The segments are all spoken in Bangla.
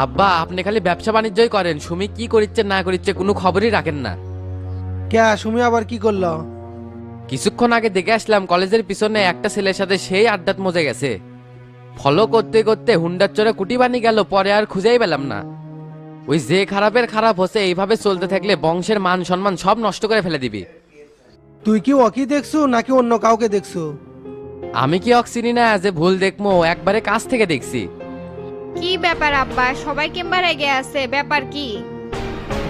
আব্বা আপনি খালি ব্যবসা বাণিজ্যই করেন, সুমি কি করিচ্ছে না করিচ্ছে কোনো খবরই রাখেন না। কে সুমি আবার কি করলো? কিছুক্ষণ আগে দেখে আসলাম কলেজের পিছনে একটা ছেলের সাথে সেই আড্ডাত মজে গেছে। ফলো করতে করতে হুন্ডার চড়ে কুটি বানি গেল, পরে আর খুঁজেই পেলাম না। ওই যে খারাপের খারাপ হচ্ছে, এইভাবে চলতে থাকলে বংশের মান সম্মান সব নষ্ট করে ফেলে দিবি। তুই কি ওকি দেখছু নাকি অন্য কাউকে দেখছু? আমি কি অক চিনি না যে ভুল দেখবো, একবারে কাছ থেকে দেখছি। কি ব্যাপার আব্বা, সবাই কেমবা রেগে আছে, ব্যাপার কি?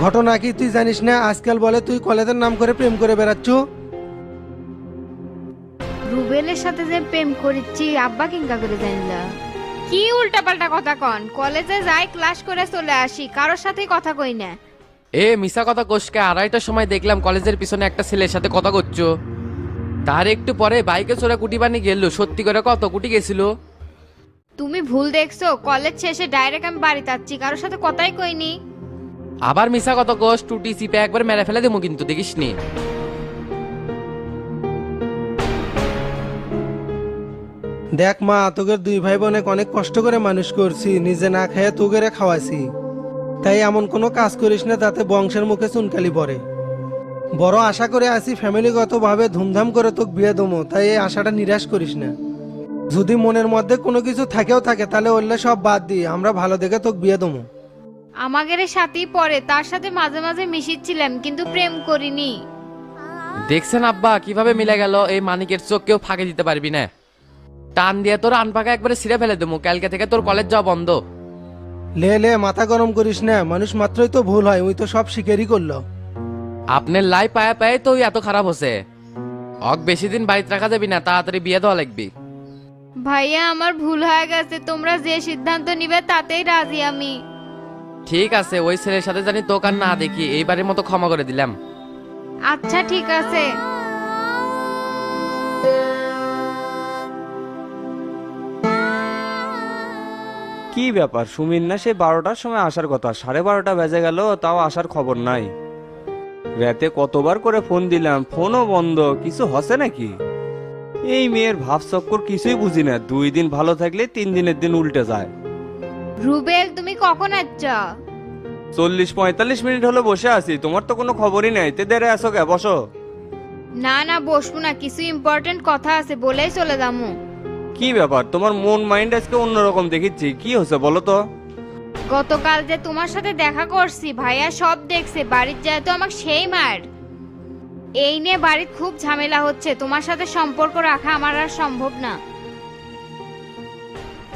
ঘটনা কি তুই জানিস না? আজকাল বলে তুই কলেজের নাম করে প্রেম করে বেড়াচ্ছু। রুবেলের সাথে যে প্রেম করিচ্ছি আব্বা কিংকা করে জানলা? কি উল্টাপাল্টা কথা কন? কলেজে যাই, ক্লাস করে চলে আসি, কারোর সাথে কথা কই না। এ মিশা কথা কোষকে, আড়াইটার সময় দেখলাম কলেজের পিছনে একটা ছেলের সাথে কথা করছো। তার একটু পরে বাইকে চড়ে কুটি বানি গেল, সত্যি করে কত কুটি গেছিল। তুমি ভুল দেখছো, কলেজ শেষে ডাইরেক্ট আমি বাড়ি যাচ্ছি, কারোর সাথে কথাই কইনি। আবার মিশা কথা কোষ, টুটি চিপে একবার মেরে ফেলে দেবো কিন্তু, দেখিস নি। দেখ মা, তোদের দুই ভাই বোনে অনেক কষ্ট করে মানুষ করছি, নিজে না খেয়ে তোগেরে খাওয়াইছি। তাই এমন কোনো কাজ করিস না যাতে বংশের মুখে চুনকালি পড়ে। বড় আশা করে আসি ফ্যামিলিগতভাবে ধুমধাম করে তোকে বিয়ে দেবো, তাই এই আশাটা নিরাশ করিস না। যদি মনের মধ্যে কোনো কিছু থাকেও থাকে তাহলে ওইলে সব বাদ দিই, আমরা ভালো দেখে তোকে বিয়ে দেবো। আমাদের সাথেই পড়ে, তার সাথে মাঝে মাঝে মিশিচ্ছিলাম, কিন্তু প্রেম করিনি। দেখছেন আব্বা কিভাবে মিলে গেল, এই মানিকের চোখ কেউ ফাঁকে দিতে পারবি না। টান দিয়ে তোর আনপাকা একবারে ছিঁড়ে ফেলে দেবো, কালকে থেকে তোর কলেজ যাওয়া বন্ধ। লে লে মাথা গরম করিস না, মানুষ মাত্রই তো ভুল হয়, ওই তো সব স্বীকারই করলো। আপনার লাই পায়ে পায়ে তো ওই এত খারাপ হচ্ছে। অক বেশি দিন বাড়িতে রাখা যাবি না, তাড়াতাড়ি বিয়ে দেওয়া লাগবি। ভাইয়া আমার ভুল হয়ে গেছে, তোমরা যে সিদ্ধান্ত নিবে তাতেই রাজি আমি। ঠিক আছে, ওই ছেলের সাথে জানি তোকে আর না দেখি, এইবারের মতো ক্ষমা করে দিলাম। আচ্ছা ঠিক আছে। কি ব্যাপার, সুমির না সেই 12টার সময় আসার কথা, 12:30 বেজে গেল তাও আসার খবর নাই। রাতে কতবার করে ফোন দিলাম, ফোনও বন্ধ, কিছু হচ্ছে নাকি? এই মেয়ের ভাব চক্কর কিছুই বুঝি না, 2 দিন ভালো থাকলে 3 দিনের দিন উল্টে যায়। রুবেল তুমি কখন আসছ? 40-45 মিনিট হলো বসে আছি, তোমার তো কোনো খবরই নাই, তে দেরে আসো কে? বসো। না না বসবো না, কিছু ইম্পর্টেন্ট কথা আছে, বলেই চলে যাবো। কি ব্যাপার, তোমার মন মাইন্ড আজকে অন্যরকম দেখিচ্ছি, কি হচ্ছে বলো তো? গতকাল যে তোমার সাথে দেখা করছি, ভাইয়া সব দেখছে, বাড়ির যায় তো আমাকে সেই মার। এই নিয়ে বাড়ির খুব ঝামেলা হচ্ছে, তোমার সাথে সম্পর্ক রাখা আমার আর সম্ভব না।